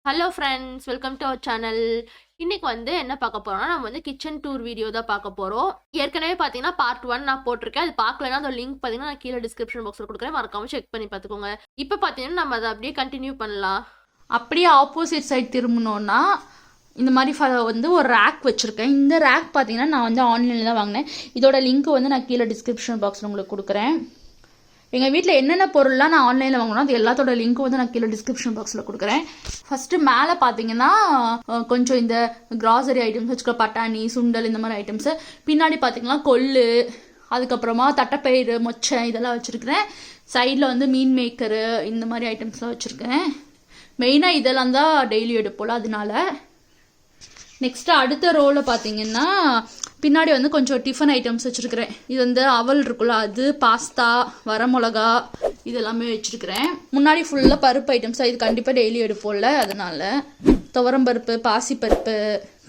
Hello friends, welcome to our channel. இன்னைக்கு என்ன பார்க்க போறோம்னா, நம்ம கிச்சன் டூர் வீடியோ தான் பார்க்க போறோம். ஏற்கனவே பார்த்தீங்கன்னா பார்ட் 1 நான் போட்டிருக்கேன். அது பார்க்கலன்னா அதோட லிங்க் பார்த்தீங்கன்னா நான் கீழே டிஸ்கிரிப்ஷன் பாக்ஸில் கொடுக்குறேன். மறக்காம செக் பண்ணி பார்த்துக்கோங்க. இப்போ பார்த்தீங்கன்னா நம்ம அதை அப்படியே கண்டினியூ பண்ணலாம். அப்படியே ஆப்போசிட் சைட் திரும்பினோன்னா இந்த மாதிரி ஒரு ரேக் வச்சுருக்கேன். இந்த ரேக் பார்த்தீங்கன்னா நான் ஆன்லைனில் தான் வாங்கினேன். இதோட லிங்க் நான் கீழே டிஸ்கிரிப்ஷன் பாக்ஸில் உங்களுக்கு கொடுக்குறேன். எங்கள் வீட்டில் என்னென்ன பொருள்லாம் நான் ஆன்லைனில் வாங்கணும் அது எல்லாத்தோட லிங்க்கும் நான் கீழே டிஸ்கிரிப்ஷன் பாக்ஸில் கொடுக்குறேன். ஃபஸ்ட்டு மேலே பார்த்தீங்கன்னா கொஞ்சம் இந்த கிராசரி ஐட்டம்ஸ் வச்சுக்க, பட்டாணி, சுண்டல், இந்த மாதிரி ஐட்டம்ஸு. பின்னாடி பார்த்தீங்கன்னா கொள்ளு, அதுக்கப்புறமா தட்டைப்பயிறு, மொச்சை இதெல்லாம் வச்சுருக்கிறேன். சைடில் மீன் மேக்கரு, இந்த மாதிரி ஐட்டம்ஸ்லாம் வச்சுருக்கேன். மெயினாக இதெல்லாம் தான் டெய்லி எடுப்போல, அதனால. நெக்ஸ்ட்டு அடுத்த ரோவில் பார்த்தீங்கன்னா பின்னாடி கொஞ்சம் டிஃபன் ஐட்டம்ஸ் வச்சுருக்கிறேன். இது அவல் இருக்குல்ல, அது, பாஸ்தா, வரமிளகா இதெல்லாமே வச்சுருக்கிறேன். முன்னாடி ஃபுல்லாக பருப்பு ஐட்டம்ஸ், இது கண்டிப்பாக டெய்லி எடுப்போம்ல, அதனால. துவரம்பருப்பு, பாசிப்பருப்பு,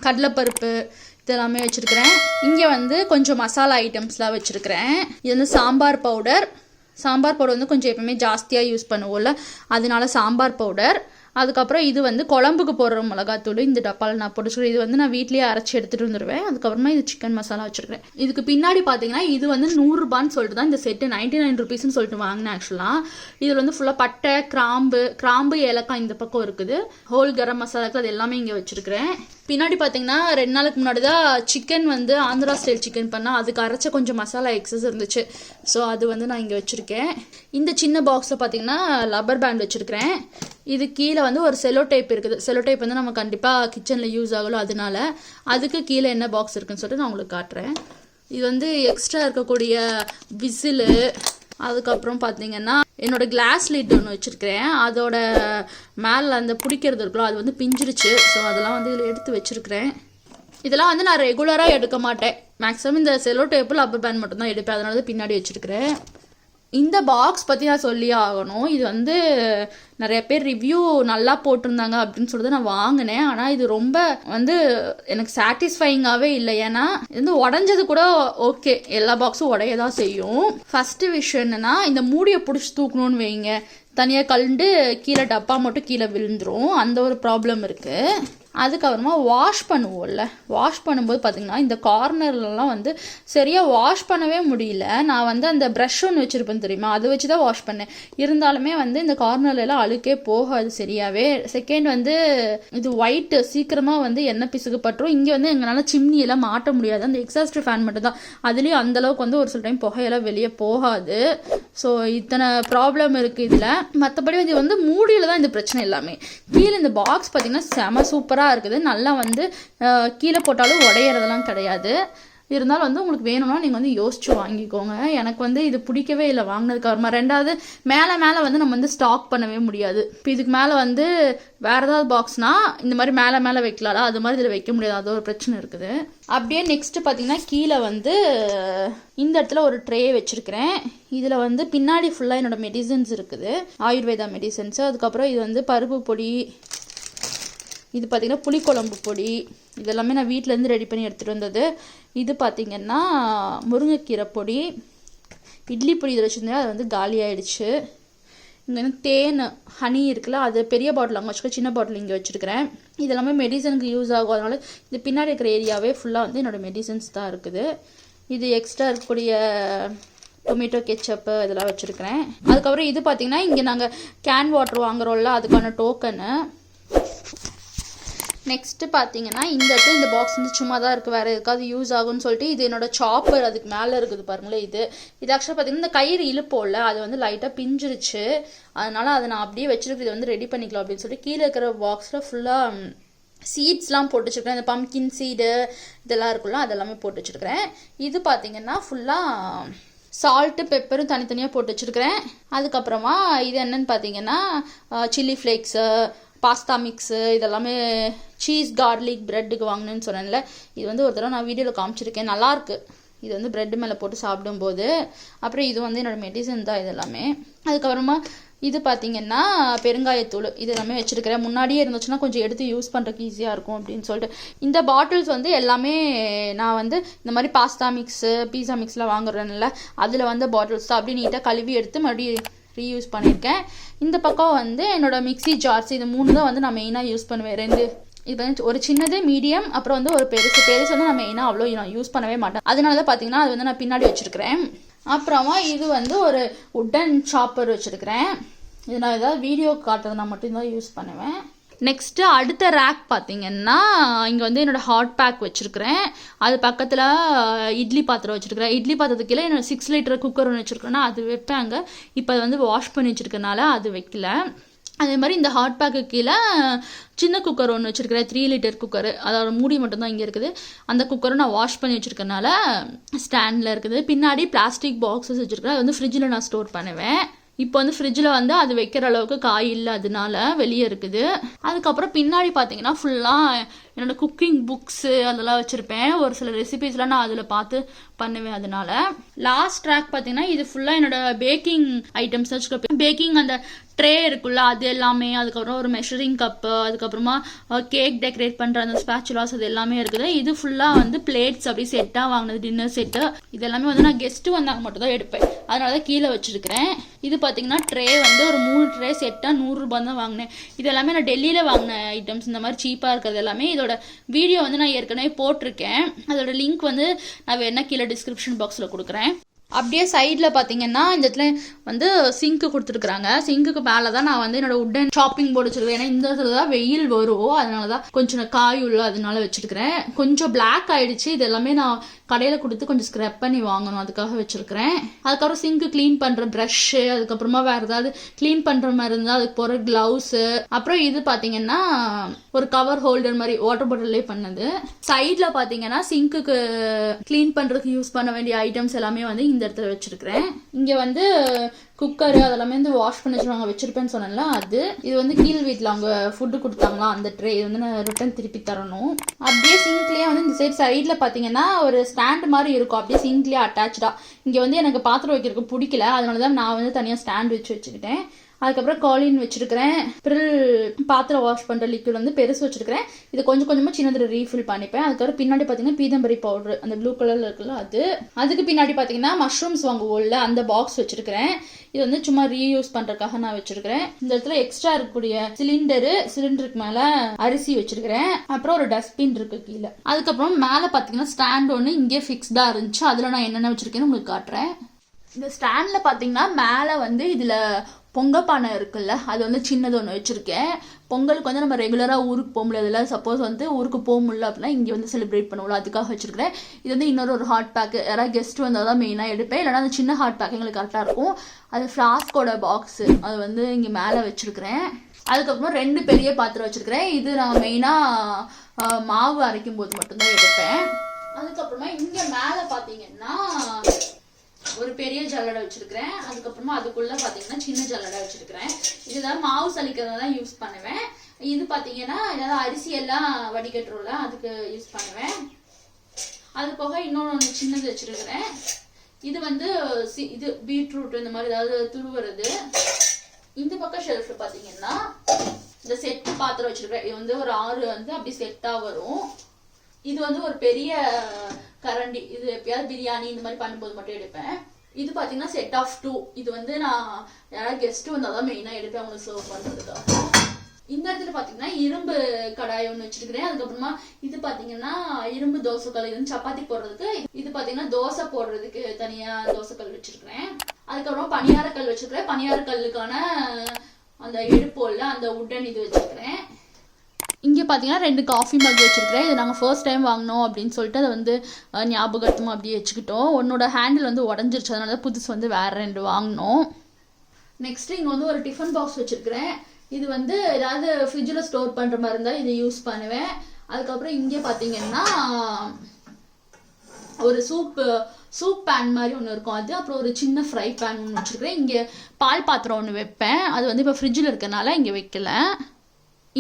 கடலைப்பருப்பு இதெல்லாமே வச்சுருக்கிறேன். இங்கே கொஞ்சம் மசாலா ஐட்டம்ஸ்லாம் வச்சுருக்கிறேன். இது சாம்பார் பவுடர். சாம்பார் பவுடர் கொஞ்சம் எப்பவுமே ஜாஸ்தியாக யூஸ் பண்ணுவோம்ல, அதனால சாம்பார் பவுடர். அதுக்கப்புறம் இது குழம்புக்கு போடுற மிளகாத்தூள். இந்த டப்பாவில் நான் போட்டு இது நான் வீட்லேயே அரைச்சி எடுத்துகிட்டு வந்துடுவேன். அதுக்கப்புறமா இது சிக்கன் மசாலா வச்சுருக்கேன். இதுக்கு பின்னாடி பார்த்தீங்கன்னா இது 100 ரூபான்னு சொல்லிட்டு தான் இந்த செட்டு 99 ருபீஸ்ன்னு சொல்லிட்டு வாங்கினேன். ஆக்சுவலாக இதில் ஃபுல்லாக பட்டை, கிராம்பு, ஏலக்காய் இந்த பக்கம் இருக்குது. ஹோல் கரம் மசாலாக்கு அது எல்லாமே இங்கே வச்சுருக்கிறேன். பின்னாடி பார்த்தீங்கன்னா 2 நாளுக்கு முன்னாடி தான் சிக்கன் ஆந்திரா ஸ்டைல் சிக்கன் பண்ணால் அதுக்கு அரைச்ச கொஞ்சம் மசாலா எக்ஸஸ் இருந்துச்சு. ஸோ அது நான் இங்கே வச்சுருக்கேன். இந்த சின்ன பாக்ஸில் பார்த்தீங்கன்னா லப்பர் பேண்ட் வச்சுருக்கிறேன். இது கீழே ஒரு செலோ டைப் இருக்குது. செலோ டைப் நம்ம கண்டிப்பாக கிச்சனில் யூஸ் ஆகலாம், அதனால அதுக்கு கீழே என்ன பாக்ஸ் இருக்குன்னு சொல்லிட்டு நான் உங்களுக்கு காட்டுறேன். இது எக்ஸ்ட்ரா இருக்கக்கூடிய விசிலு, அதுக்கப்புறம் பார்த்தீங்கன்னா என்னோட கிளாஸ் லிட் ஒன்று வச்சுருக்கிறேன். அதோட மேலே அந்த பிடிக்கிறது இருக்குல்ல, அது பிஞ்சிருச்சு. ஸோ அதெல்லாம் இதில் எடுத்து வச்சுருக்கிறேன். இதெல்லாம் நான் ரெகுலராக எடுக்க மாட்டேன். மேக்ஸிமம் இந்த செலோ டேப்பு லப்பர் பேண்ட் மட்டும்தான் எடுப்பேன். அதனால தான் பின்னாடி வச்சுருக்கிறேன். இந்த பாக்ஸ் பற்றி நான் சொல்லியே ஆகணும். இது நிறைய பேர் ரிவ்யூ நல்லா போட்டிருந்தாங்க அப்படின்னு சொல்லிட்டு நான் வாங்கினேன். ஆனால் இது ரொம்ப எனக்கு சாட்டிஸ்ஃபைங்காகவே இல்லை. ஏன்னா இது உடஞ்சது கூட ஓகே, எல்லா பாக்ஸும் உடைய தான் செய்யும். ஃபஸ்ட்டு விஷயம் என்னென்னா, இந்த மூடியை பிடிச்சி தூக்கணும்னு வைங்க, தனியாக கலண்டு கீழே டப்பா மட்டும் கீழே விழுந்துரும். அந்த ஒரு ப்ராப்ளம் இருக்குது. அதுக்கப்புறமா வாஷ் பண்ணுவோம்ல, வாஷ் பண்ணும்போது பார்த்திங்கன்னா இந்த கார்னர்லலாம் சரியாக வாஷ் பண்ணவே முடியல. நான் அந்த ப்ரஷ் ஒன்று வச்சுருப்பேன் தெரியுமா, அதை வச்சு தான் வாஷ் பண்ணேன். இருந்தாலுமே இந்த கார்னர்லாம் அழுக்கே போகாது சரியாகவே. செகண்ட் இது ஒயிட்டு சீக்கிரமாக எண்ணெய் பிசுக்கு பட்டுரும். இங்கே எங்களால் சிம்னியெல்லாம் மாட்ட முடியாது. அந்த எக்ஸாஸ்ட் ஃபேன் மட்டும் தான், அதுலேயும் அந்தளவுக்கு ஒரு சில டைம் புகையெல்லாம் வெளியே போகாது. ஸோ இத்தனை ப்ராப்ளம் இருக்குது இதில். மற்றபடி இது மூடியில் தான் இந்த பிரச்சனை எல்லாமே. கீழே இந்த பாக்ஸ் பார்த்திங்கன்னா செம சூப்பராக இருக்குது. நல்லா கீழே போட்டாலும் உடையறதெல்லாம் கிடையாது. இருந்தாலும் உங்களுக்கு வேணும்னா நீங்கள் யோசிச்சு வாங்கிக்கோங்க. எனக்கு இது பிடிக்கவே இல்லை வாங்கினதுக்கு அப்புறமா. ரெண்டாவது மேலே நம்ம ஸ்டாக் பண்ணவே முடியாது. இப்போ இதுக்கு மேலே வேறு ஏதாவது பாக்ஸ்னா இந்த மாதிரி மேலே வைக்கலாம்ல, அது மாதிரி இதில் வைக்க முடியாது. அது ஒரு பிரச்சனை இருக்குது. அப்படியே நெக்ஸ்ட் பார்த்தீங்கன்னா கீழே இந்த இடத்துல ஒரு ட்ரே வச்சுருக்கிறேன். இதில் பின்னாடி ஃபுல்லாக என்னோட மெடிசன்ஸ் இருக்குது, ஆயுர்வேதா மெடிசன்ஸு. அதுக்கப்புறம் இது பருப்பு பொடி, இது பார்த்திங்கன்னா புளிக்குழம்பு பொடி, இதெல்லாமே நான் வீட்டிலேருந்து ரெடி பண்ணி எடுத்துகிட்டு வந்தது. இது பார்த்திங்கன்னா முருங்கைக்கீரை பொடி, இட்லி பொடி இதில் வச்சுருந்தேன், அது காலி ஆகிடுச்சு. இங்கே தேன், ஹனி இருக்குல்ல, அது பெரிய பாட்டில் அங்கே வச்சுக்க, சின்ன பாட்டில் இங்கே வச்சுருக்கிறேன். இதெல்லாமே மெடிசனுக்கு யூஸ் ஆகும். அதனால இது பின்னாடி இருக்கிற ஏரியாவே ஃபுல்லாக என்னோடய மெடிசன்ஸ் தான் இருக்குது. இது எக்ஸ்ட்ரா இருக்கக்கூடிய டொமேட்டோ கெச்சப்பு இதெல்லாம் வச்சுருக்கிறேன். அதுக்கப்புறம் இது பார்த்திங்கன்னா இங்கே நாங்கள் கேன் வாட்டர் வாங்குகிறோம்ல, அதுக்கான டோக்கனு. நெக்ஸ்ட்டு பார்த்தீங்கன்னா இந்த இடத்துல இந்த பாக்ஸ் சும்மா தான் இருக்குது, வேறு எதுக்காவது யூஸ் ஆகும்னு சொல்லிட்டு இது என்னோட சாப்பர் அதுக்கு மேலே இருக்குது பாருங்களேன். இது ஆக்சுவலாக பார்த்தீங்கன்னா இந்த கயிறு இழுப்போம்ல, அது லைட்டாக பிஞ்சிருச்சு. அதனால் அதை நான் அப்படியே வச்சுருக்கு, இதை ரெடி பண்ணிக்கலாம் அப்படின்னு சொல்லிட்டு கீழே இருக்கிற பாக்ஸில் ஃபுல்லாக சீட்ஸ்லாம் போட்டு வச்சுருக்கிறேன். இந்த பம்கின் சீடு இதெல்லாம் இருக்குல்ல, அதெல்லாமே போட்டு வச்சுருக்கிறேன். இது பார்த்தீங்கன்னா ஃபுல்லாக சால்ட்டு பெப்பரும் தனித்தனியாக போட்டு வச்சுருக்கிறேன். அதுக்கப்புறமா இது என்னன்னு பார்த்தீங்கன்னா சில்லி ஃப்ளேக்ஸு, பாஸ்தா மிக்ஸு, இதெல்லாமே சீஸ் கார்லிக் ப்ரெட்டுக்கு வாங்கினேன்னு சொன்னேன்ல, இது ஒரு தடவை நான் வீடியோவில் காமிச்சிருக்கேன், நல்லாயிருக்கு. இது ப்ரெட்டு மேலே போட்டு சாப்பிடும்போது. அப்புறம் இது என்னோடய மெடிசன் தான் இதெல்லாமே. அதுக்கப்புறமா இது பார்த்திங்கன்னா பெருங்காயத்தூள் இதெல்லாமே வச்சுருக்கிறேன். முன்னாடியே இருந்துச்சுன்னா கொஞ்சம் எடுத்து யூஸ் பண்ணுறதுக்கு ஈஸியாக இருக்கும் அப்படின்னு சொல்லிட்டு. இந்த பாட்டில்ஸ் எல்லாமே நான் இந்த மாதிரி பாஸ்தா மிக்ஸு, பீஸா மிக்ஸ்லாம் வாங்குறேன்ல, அதில் பாட்டில்ஸ் தான் அப்படியே நீட்டாக கழுவி எடுத்து மறுபடியும் ரீயூஸ் பண்ணியிருக்கேன். இந்த பக்கம் வந்து என்னோட மிக்ஸி ஜார்ஸ், இது 3 தான் வந்து நான் மெயினாக யூஸ் பண்ணுவேன். 2 இது வந்து ஒரு சின்னது, மீடியம், அப்புறம் வந்து ஒரு பெருசு வந்து நான் மெயினாக அவ்வளோ நான் யூஸ் பண்ணவே மாட்டேன். அதனால தான் பார்த்தீங்கன்னா அது வந்து நான் பின்னாடி வச்சுருக்கிறேன். அப்புறமா இது வந்து ஒரு உட்டன் சாப்பர் வச்சுருக்கிறேன். இது நான் ஏதாவது வீடியோ காட்டுறதுனா மட்டும்தான் யூஸ் பண்ணுவேன். நெக்ஸ்ட்டு அடுத்த ரேக் பார்த்தீங்கன்னா இங்கே வந்து என்னோடய ஹாட் பேக் வச்சுருக்கிறேன். அது பக்கத்தில் இட்லி பாத்திரம் வச்சுருக்கிறேன். இட்லி பாத்திரத்துக்கு கீழே என்னோட 6 லிட்டர் குக்கர் ஒன்று வச்சுருக்கேன்னா அது வைப்பாங்க. இப்போ அது வந்து வாஷ் பண்ணி வச்சுருக்கனால அது வைக்கல. அதே மாதிரி இந்த ஹாட் பேக்கு கீழே சின்ன குக்கர் ஒன்று வச்சுருக்கிறேன், 3 லிட்டர் குக்கர். அதோட மூடி மட்டும்தான் இங்கே இருக்குது. அந்த குக்கரை நான் வாஷ் பண்ணி வச்சுருக்கனால ஸ்டாண்டில் இருக்குது. பின்னாடி பிளாஸ்டிக் பாக்ஸஸ் வச்சுருக்கிறேன். அது வந்து ஃப்ரிட்ஜில் நான் ஸ்டோர் பண்ணுவேன். இப்போ வந்து ஃப்ரிட்ஜில் வந்து அது வைக்கிற அளவுக்கு காய் இல்லை, அதனால வெளியே இருக்குது. அதுக்கப்புறம் பின்னாடி பார்த்தீங்கன்னா ஃபுல்லாக என்னோடய குக்கிங் புக்ஸு அதெல்லாம் வச்சுருப்பேன். ஒரு சில ரெசிபீஸ்லாம் நான் அதில் பார்த்து பண்ணுவேன். அதனால லாஸ்ட் ட்ராக் பார்த்தீங்கன்னா இது ஃபுல்லாக என்னோடய பேக்கிங் ஐட்டம்ஸ் வச்சுருப்பேன். பேக்கிங் அந்த ட்ரே இருக்குல்ல அது எல்லாமே, அதுக்கப்புறம் ஒரு மெஷரிங் கப்பு, அதுக்கப்புறமா கேக் டெக்கரேட் பண்ணுற அந்த ஸ்பேச்சுலாஸ் அது எல்லாமே இருக்குது. இது ஃபுல்லாக வந்து பிளேட்ஸ் அப்படி செட்டாக வாங்கினது, டின்னர் செட்டு. இது எல்லாமே வந்து நான் கெஸ்ட்டு வந்தாங்க மட்டும் தான் எடுப்பேன். அதனால தான் கீழே வச்சுருக்கிறேன். இது பார்த்தீங்கன்னா ட்ரே வந்து ஒரு 3 ட்ரே செட்டாக 100 ரூபாய் தான் வாங்கினேன். இது எல்லாமே நான் டெல்லியில் வாங்கின ஐட்டம்ஸ். இந்த மாதிரி சீப்பாக இருக்கிறது எல்லாமே. இதோட வீடியோ வந்து நான் ஏற்கனவே போட்டிருக்கேன். அதோட லிங்க் வந்து நான் வேணா கீழே டிஸ்கிரிப்ஷன் பாக்ஸில் கொடுக்குறேன். அப்படியே சைடில் பார்த்தீங்கன்னா இந்த இடத்துல வந்து சிங்க்கு கொடுத்துருக்குறாங்க. சிங்க்குக்கு மேலே தான் நான் வந்து என்னோட உட்டன் ஷாப்பிங் போர்டு வச்சுருக்கேன். ஏன்னா இந்த இடத்துல தான் வெயில் வரும், அதனால தான் கொஞ்சம் காய் உள்ள அதனால வச்சுருக்கிறேன். கொஞ்சம் பிளாக் ஆகிடுச்சு. இது எல்லாமே நான் கடையில் கொடுத்து கொஞ்சம் ஸ்க்ரப் பண்ணி வாங்கணும், அதுக்காக வச்சுருக்கிறேன். அதுக்கப்புறம் சிங்க்கு க்ளீன் பண்ணுற ப்ரஷ்ஷு, அதுக்கப்புறமா வேறு ஏதாவது க்ளீன் பண்ணுற மாதிரி இருந்தால் அதுக்கு போகிற க்ளவுஸு, அப்புறம் இது பார்த்தீங்கன்னா ஒரு கவர் ஹோல்டர் மாதிரி வாட்டர் பாட்டிலே பண்ணது. சைடில் பார்த்தீங்கன்னா சிங்க்குக்கு க்ளீன் பண்ணுறதுக்கு யூஸ் பண்ண வேண்டிய ஐட்டம்ஸ் எல்லாமே வந்து இந்த இடத்துல வச்சிருக்கிறேன். இங்க வந்து குக்கரு அதெல்லாமே வந்து வாஷ் பண்ணி வச்சுருவாங்க, வச்சிருப்பேன்னு சொன்னேன்ல அது. இது வந்து கீழ் வீட்டில் அவங்க ஃபுட்டு கொடுத்தாங்களா அந்த ட்ரே, இது வந்து நான் ரிட்டர்ன் திருப்பி தரணும். அப்படியே சிங்க்லேயே வந்து இந்த சைடில் பார்த்தீங்கன்னா ஒரு ஸ்டாண்ட் மாதிரி இருக்கும், அப்படியே சிங்க்லேயே அட்டாச்சா. இங்கே வந்து எனக்கு பாத்திரம் வைக்கிறதுக்கு பிடிக்கல, அதனால தான் நான் வந்து தனியாக ஸ்டாண்ட் வச்சுக்கிட்டேன். அதுக்கப்புறம் காலின் வச்சிருக்கிறேன். பிரில் பாத்திரம் வாஷ் பண்ணுற லிக்விட் வந்து பெருசு வச்சிருக்கிறேன். இது கொஞ்சம் கொஞ்சமாக சின்னதில் ரீஃபில் பண்ணிப்பேன். அதுக்கப்புறம் பின்னாடி பார்த்தீங்கன்னா பீதம்பரி பவுடர் அந்த ப்ளூ கலரில் இருக்குல்ல அது. அதுக்கு பின்னாடி பார்த்தீங்கன்னா மஷ்ரூம்ஸ் வாங்குவோம்ல அந்த பாக்ஸ் வச்சிருக்கிறேன். இது வந்து சும்மா ரீயூஸ் பண்ணுறதுக்காக நான் வச்சிருக்கிறேன். இந்த இடத்துல எக்ஸ்ட்ரா இருக்கக்கூடிய சிலிண்டருக்கு மேலே அரிசி வச்சிருக்கிறேன். அப்புறம் ஒரு டஸ்ட்பின் இருக்கு கீழே. அதுக்கப்புறம் மேலே பார்த்தீங்கன்னா ஸ்டாண்ட் ஒன்று இங்கே ஃபிக்ஸ்டாக இருந்துச்சு. அதில் நான் என்னென்ன வச்சிருக்கேன்னு உங்களுக்கு காட்டுறேன். இந்த ஸ்டாண்டில் பார்த்தீங்கன்னா மேலே வந்து இதில் பொங்கப்பானை இருக்குல்ல அது வந்து சின்னது ஒன்று வச்சுருக்கேன். பொங்கலுக்கு வந்து நம்ம ரெகுலராக ஊருக்கு போக முடியாதுல்ல, சப்போஸ் வந்து ஊருக்கு போக முடியல அப்படின்னா இங்கே வந்து செலிப்ரேட் பண்ணுவோம்ல, அதுக்காக வச்சுருக்கிறேன். இது வந்து இன்னொரு ஹாட் பேக்கு, யாராவது கெஸ்ட் வந்தால் தான் மெயினாக எடுப்பேன். இல்லைனா அந்த சின்ன ஹாட் பேக் எங்களுக்கு கரெக்டாக இருக்கும். அது ஃப்ளாஸ்கோட பாக்ஸு, அது வந்து இங்கே மேலே வச்சுருக்கிறேன். அதுக்கப்புறம் 2 பெரிய பாத்திரம் வச்சுருக்கிறேன். இது நான் மெயினாக மாவு அரைக்கும் போது மட்டும்தான் எடுப்பேன். அதுக்கப்புறமா இங்கே மேலே பார்த்தீங்கன்னா ஒரு பெரிய ஜல்லடை வச்சிருக்கிறேன். அதுக்கப்புறமா அதுக்குள்ள பாத்தீங்கன்னா சின்ன ஜல்லடை வச்சிருக்கிறேன். இதுதான் மாவு சலிக்கிறதா தான் யூஸ் பண்ணுவேன். இது பாத்தீங்கன்னா ஏதாவது அரிசி எல்லாம் வடிகட்டுறோம்ல அதுக்கு யூஸ் பண்ணுவேன். அது போக இன்னொன்று சின்னது வச்சிருக்கிறேன். இது வந்து இது பீட்ரூட் இந்த மாதிரி ஏதாவது துருவுறது. இந்த பக்கம் ஷெல்ஃப்ல பாத்தீங்கன்னா இந்த செட் பாத்திரம் வச்சிருக்கிறேன். இது வந்து ஒரு 6 வந்து அப்படி செட்டா வரும். இது வந்து ஒரு பெரிய கரண்டி, இது எப்பயாவது பிரியாணி இந்த மாதிரி பண்ணும்போது மட்டும் எடுப்பேன். இது பார்த்தீங்கன்னா செட் ஆஃப் 2. இது வந்து நான் யாராவது கெஸ்ட் வந்தால் தான் மெயினாக எடுப்பேன் அவங்களுக்கு சர்வ் பண்ணுறதுக்காக. இந்த இடத்துல பார்த்தீங்கன்னா இரும்பு கடாய் ஒன்று வச்சிருக்கிறேன். அதுக்கப்புறமா இது பார்த்தீங்கன்னா இரும்பு தோசைக்கல், இது வந்து சப்பாத்தி போடுறதுக்கு. இது பார்த்தீங்கன்னா தோசை போடுறதுக்கு தனியாக தோசைக்கல் வச்சிருக்கிறேன். அதுக்கப்புறம் பணியாரக்கல் வச்சிருக்கிறேன். பணியாரக்கல்லுக்கான அந்த எடுப்போல்ல அந்த உட்டன் இது வச்சிருக்கிறேன். இங்கே பார்த்தீங்கன்னா 2 காஃபி மக் வச்சுருக்கிறேன். இது நாங்கள் ஃபர்ஸ்ட் டைம் வாங்கினோம் அப்படின்னு சொல்லிட்டு அதை வந்து ஞாபகத்துமா அப்படியே வச்சுக்கிட்டோம். ஒன்னோட ஹேண்டில் வந்து உடஞ்சிருச்சு, அதனால தான் புதுசு வந்து வேறு 2 வாங்கினோம். நெக்ஸ்ட்டு இங்கே வந்து ஒரு டிஃபன் பாக்ஸ் வச்சுருக்கிறேன். இது வந்து ஏதாவது ஃப்ரிட்ஜில் ஸ்டோர் பண்ணுற மாதிரி இருந்தால் இதை யூஸ் பண்ணுவேன். அதுக்கப்புறம் இங்கே பார்த்தீங்கன்னா ஒரு சூப் பேன் மாதிரி ஒன்று இருக்கும் அது. அப்புறம் ஒரு சின்ன ஃப்ரை பேன் ஒன்று வச்சுருக்கிறேன். இங்கே பால் பாத்திரம் ஒன்று வைப்பேன். அது வந்து இப்போ ஃப்ரிட்ஜில் இருக்கனால இங்கே வைக்கல.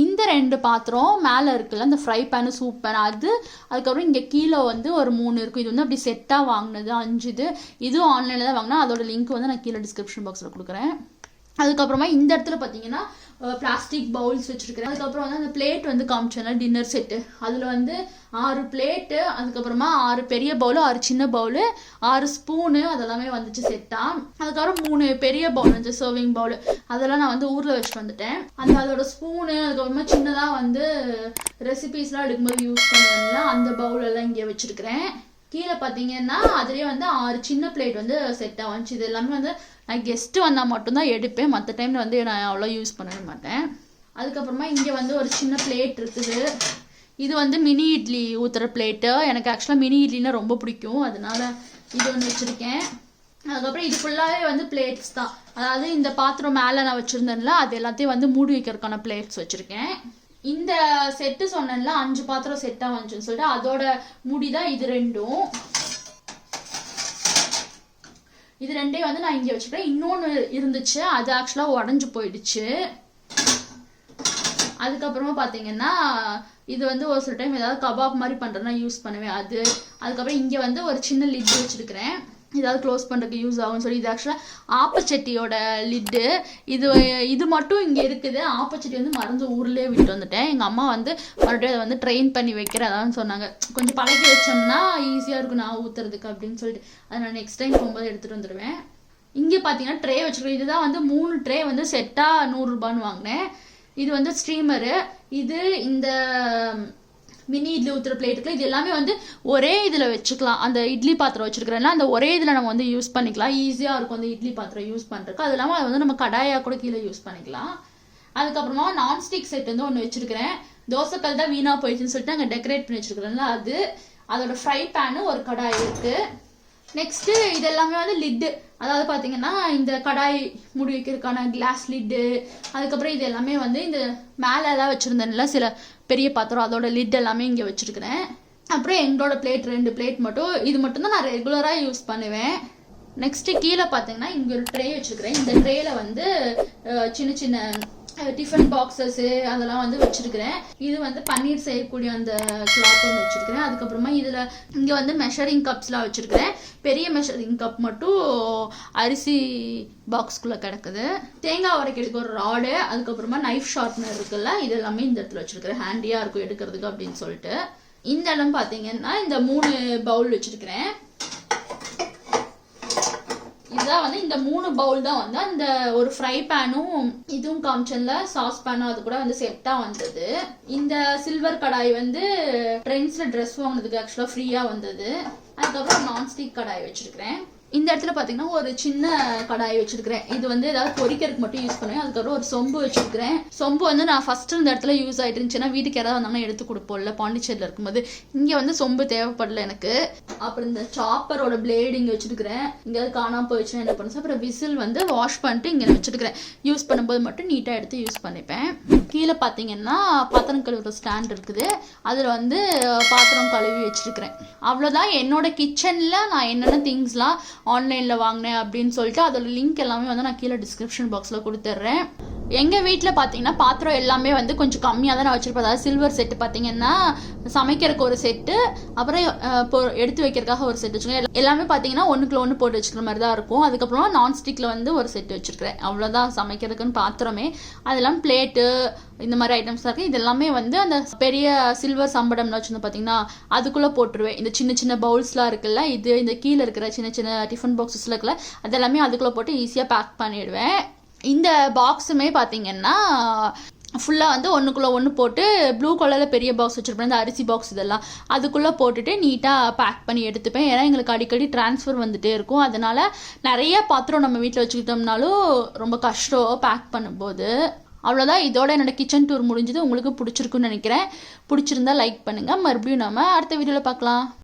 இந்த 2 பாத்திரம் மேலே இருக்குல்ல இந்த ஃப்ரை பேனு சூப் பேன் அது. அதுக்கப்புறம் இங்கே கீழே வந்து ஒரு 3 இருக்கும். இது வந்து அப்படி செட்டாக வாங்கினது 5 இது. இதுவும் ஆன்லைனில் தான் வாங்கினா, அதோட லிங்க் வந்து நான் கீழே டிஸ்கிரிப்ஷன் பாக்ஸில் கொடுக்குறேன். அதுக்கப்புறமா இந்த இடத்துல பார்த்தீங்கன்னா பிளாஸ்டிக் பவுல்ஸ் வச்சுருக்கிறேன். அதுக்கப்புறம் வந்து அந்த பிளேட் வந்து காமிச்சேன்ல டின்னர் செட்டு, அதில் வந்து 6 பிளேட்டு, அதுக்கப்புறமா 6 பெரிய பவுலு, 6 சின்ன பவுலு, 6 ஸ்பூனு அதெல்லாமே வந்துச்சு செட்டாக. அதுக்கப்புறம் 3 பெரிய பவுல் வந்து சர்விங் பவுலு, அதெல்லாம் நான் வந்து ஊரில் வச்சுட்டு வந்துட்டேன். அதோட ஸ்பூனு, அதுக்கப்புறமா சின்னதாக வந்து ரெசிபீஸ்லாம் எடுக்கும்போது யூஸ் பண்ணுவேன்ல அந்த பவுல் எல்லாம் இங்கே வச்சுருக்கிறேன். கீழே பார்த்தீங்கன்னா அதுலேயே வந்து 6 சின்ன பிளேட் வந்து செட்டாக வந்துச்சு. இது எல்லாமே வந்து நான் கெஸ்ட்டு வந்தால் மட்டும்தான் எடுப்பேன், மற்ற டைமில் வந்து நான் அவ்வளோ யூஸ் பண்ணவே மாட்டேன். அதுக்கப்புறமா இங்கே வந்து ஒரு சின்ன பிளேட் இருக்குது. இது வந்து மினி இட்லி ஊற்றுற பிளேட்டு. எனக்கு ஆக்சுவலாக மினி இட்லின்னா ரொம்ப பிடிக்கும், அதனால இது ஒன்று வச்சுருக்கேன். அதுக்கப்புறம் இது ஃபுல்லாகவே வந்து பிளேட்ஸ் தான், அதாவது இந்த பாத்திரம் மேலே நான் வச்சுருந்தேன்ல அது எல்லாத்தையும் வந்து மூடி வைக்கிறதுக்கான பிளேட்ஸ் வச்சுருக்கேன். இந்த செட்டு சொன்னேன்ல 5 பாத்திரம் செட்டாக வந்துச்சுன்னு சொல்லிட்டு அதோட மூடி தான் இது ரெண்டும். இது ரெண்டையும் வந்து நான் இங்கே வச்சுக்கிறேன். இன்னொன்று இருந்துச்சு, அது ஆக்சுவலாக உடஞ்சி போயிடுச்சு. அதுக்கப்புறமா பார்த்தீங்கன்னா இது வந்து ஒரு சில டைம் ஏதாவது கபாப் மாதிரி பண்ணுறதுனா யூஸ் பண்ணுவேன் அது. அதுக்கப்புறம் இங்கே வந்து ஒரு சின்ன லிட்டு வச்சுருக்கிறேன், ஏதாவது க்ளோஸ் பண்ணுறதுக்கு யூஸ் ஆகும்னு சொல்லி. இது ஆக்சுவலாக ஆப்பச்சட்டியோட லிட்டு. இது மட்டும் இங்கே இருக்குது. ஆப்பச்சட்டி வந்து மறந்து ஊர்லேயே விட்டு வந்துட்டேன். எங்கள் அம்மா வந்து மறுபடியும் அதை வந்து ட்ரெயின் பண்ணி வைக்கிறேன் அதான் சொன்னாங்க. கொஞ்சம் பழகி வச்சோம்னா ஈஸியாக இருக்கும் நான் ஊற்றுறதுக்கு அப்படின்னு சொல்லிட்டு அதை நான் நெக்ஸ்ட் டைம் போகும்போது எடுத்துகிட்டு வந்துடுவேன். இங்கே பார்த்தீங்கன்னா ட்ரே வச்சுருக்கேன். இதுதான் வந்து 3 ட்ரே வந்து செட்டாக 100 ரூபான்னு வாங்கினேன். இது வந்து ஸ்ட்ரீமரு, இது இந்த மினி இட்லி ஊற்றுற பிளேட்டுக்கு இது எல்லாமே வந்து ஒரே இதில் வச்சுக்கலாம். அந்த இட்லி பாத்திரம் வச்சுருக்கிறேன்னா அந்த ஒரே இதில் நம்ம வந்து யூஸ் பண்ணிக்கலாம், ஈஸியாக இருக்கும் அந்த இட்லி பாத்திரம் யூஸ் பண்ணுறதுக்கு. அது இல்லாமல் அதை வந்து நம்ம கடாயாக கூட கீழே யூஸ் பண்ணிக்கலாம். அதுக்கப்புறமா நான்ஸ்டிக் செட் வந்து ஒன்று வச்சுருக்கிறேன். தோசைக்கல் தான் வீணாக போயிடுச்சுன்னு சொல்லிட்டு அங்கே டெக்கரேட் பண்ணி வச்சுருக்கிறேன்ல அது. அதோட ஃப்ரை பேனு ஒரு கடாய் இருக்குது. நெக்ஸ்ட்டு இது எல்லாமே வந்து லிட்டு, அதாவது பார்த்தீங்கன்னா இந்த கடாய் மூடி வைக்கிறதுக்கான கிளாஸ் லிட்டு. அதுக்கப்புறம் இது எல்லாமே வந்து இந்த மேலே எல்லாம் வச்சுருந்தேன்ல சில பெரிய பாத்திரம், அதோட லிட் எல்லாமே இங்கே வச்சுருக்கிறேன். அப்புறம் எங்களோட பிளேட் 2 பிளேட் மட்டும், இது மட்டும்தான் நான் ரெகுலராக யூஸ் பண்ணுவேன். நெக்ஸ்ட்டு கீழே பார்த்தீங்கன்னா இங்கே ஒரு ட்ரே வச்சுருக்கிறேன். இந்த ட்ரேயில் வந்து சின்ன சின்ன டிஃபன் பாக்ஸஸ்ஸு அதெல்லாம் வந்து வச்சுருக்கிறேன். இது வந்து பன்னீர் செய்யக்கூடிய அந்த கிளாத் ஒன்று வச்சுருக்கிறேன். அதுக்கப்புறமா இதில் இங்கே வந்து மெஷரிங் கப்ஸ்லாம் வச்சுருக்கிறேன். பெரிய மெஷரிங் கப் மட்டும் அரிசி பாக்ஸ்குள்ளே கிடக்குது. தேங்காய் உடைக்கிறதுக்கு ஒரு ராடு, அதுக்கப்புறமா நைஃப் ஷார்ப்னர் இருக்குல்ல, இது எல்லாமே இந்த இடத்துல வச்சுருக்கிறேன், ஹேண்டியாக இருக்கும் எடுக்கிறதுக்கு அப்படின்னு சொல்லிட்டு. இந்த இடம் பார்த்தீங்கன்னா இந்த 3 பவுல் வச்சுருக்கிறேன். இதுதான் வந்து இந்த 3 பவுல் தான் வந்து அந்த ஒரு ஃப்ரை பேனும் இதுவும் காமிச்சன்ல சாஸ் பேனும் அது கூட வந்து செட்டாக வந்தது. இந்த சில்வர் கடாய் வந்து ட்ரெண்ட்ஸில் ட்ரெஸ் வாங்கினதுக்கு ஆக்சுவலாக ஃப்ரீயாக வந்தது. அதுக்கப்புறம் நான்ஸ்டிக் கடாய் வச்சுருக்கிறேன். இந்த இடத்துல பார்த்தீங்கன்னா ஒரு சின்ன கடாய் வச்சுருக்கிறேன். இது வந்து ஏதாவது பொரிக்கிறதுக்கு மட்டும் யூஸ் பண்ணுவேன். அதுக்கப்புறம் ஒரு சொம்பு வச்சுருக்கிறேன். சொம்பு வந்து நான் ஃபஸ்ட்டு இந்த இடத்துல யூஸ் ஆகிட்டு இருந்துச்சுன்னா வீட்டுக்கு யாராவது வந்தாங்கன்னா எடுத்து கொடுப்போம்ல பாண்டிச்சேரியில் இருக்கும்போது. இங்கே வந்து சொம்பு தேவைப்படல எனக்கு. அப்புறம் இந்த சாப்பரோட பிளேடு இங்கே வச்சுருக்கிறேன். இங்கே காணாமல் போயிடுச்சுன்னா என்ன பண்ணுச்சு. அப்புறம் விசில் வந்து வாஷ் பண்ணிட்டு இங்கே வச்சுருக்கிறேன். யூஸ் பண்ணும்போது மட்டும் நீட்டாக எடுத்து யூஸ் பண்ணிப்பேன். கீழே பார்த்தீங்கன்னா பாத்திரம் கழுவுற ஸ்டாண்ட் இருக்குது, அதில் வந்து பாத்திரம் கழுவி வச்சுருக்கிறேன். அவ்வளோதான் என்னோட கிச்சனில் நான் என்னென்ன திங்ஸ்லாம் ஆன்லைனில் வாங்கினேன் அப்படின்னு சொல்லிட்டு அதோட லிங்க் எல்லாமே வந்து நான் கீழே டிஸ்கிரிப்ஷன் பாக்ஸில் கொடுத்துட்றேன். எங்கள் வீட்டில் பார்த்தீங்கன்னா பாத்திரம் எல்லாமே வந்து கொஞ்சம் கம்மியாக தான் நான் வச்சுருப்பேன். அதாவது சில்வர் செட்டு பார்த்தீங்கன்னா சமைக்கிறதுக்கு ஒரு செட்டு, அப்புறம் எடுத்து வைக்கிறதுக்காக ஒரு செட்டு வச்சுருக்கேன். எல்லாமே பார்த்தீங்கன்னா 1க்குள்ள 1 போட்டு வச்சுக்கிற மாதிரி தான் இருக்கும். அதுக்கப்புறமா நான்ஸ்டிக்கில் வந்து ஒரு செட்டு வச்சுருக்கிறேன். அவ்வளோதான் சமைக்கிறதுக்குன்னு பாத்திரமே. அதெல்லாம் பிளேட்டு இந்த மாதிரி ஐட்டம்ஸ் தான் இருக்குது. இது எல்லாமே வந்து அந்த பெரிய சில்வர் சம்படம்னு வச்சுருந்தோம் பார்த்தீங்கன்னா அதுக்குள்ளே போட்டுருவேன். இந்த சின்ன சின்ன பவுல்ஸ்லாம் இருக்குல்ல, இது இந்த கீழே இருக்கிற சின்ன சின்ன டிஃபன் பாக்ஸஸ்லாம் இருக்குல்ல, அதெல்லாமே அதுக்குள்ளே போட்டு ஈஸியாக பேக் பண்ணிடுவேன். இந்த பாக்ஸுமே பார்த்தீங்கன்னா ஃபுல்லாக வந்து 1க்குள்ள 1 போட்டு ப்ளூ கலரில் பெரிய பாக்ஸ் வச்சுருப்பேன். இந்த அரிசி பாக்ஸ் இதெல்லாம் அதுக்குள்ளே போட்டுட்டு நீட்டாக பேக் பண்ணி எடுத்துப்பேன். ஏன்னா எங்களுக்கு அடிக்கடி ட்ரான்ஸ்ஃபர் வந்துகிட்டே இருக்கும். அதனால் நிறைய பாத்திரம் நம்ம வீட்டில் வச்சுக்கிட்டோம்னாலும் ரொம்ப கஷ்டம் பேக் பண்ணும்போது. அவ்வளோதான், இதோட என்னோட கிச்சன் டூர் முடிஞ்சது. உங்களுக்கு பிடிச்சிருக்குன்னு நினைக்கிறேன். பிடிச்சிருந்தா லைக் பண்ணுங்கள். மறுபடியும் நம்ம அடுத்த வீடியோவில் பார்க்கலாம்.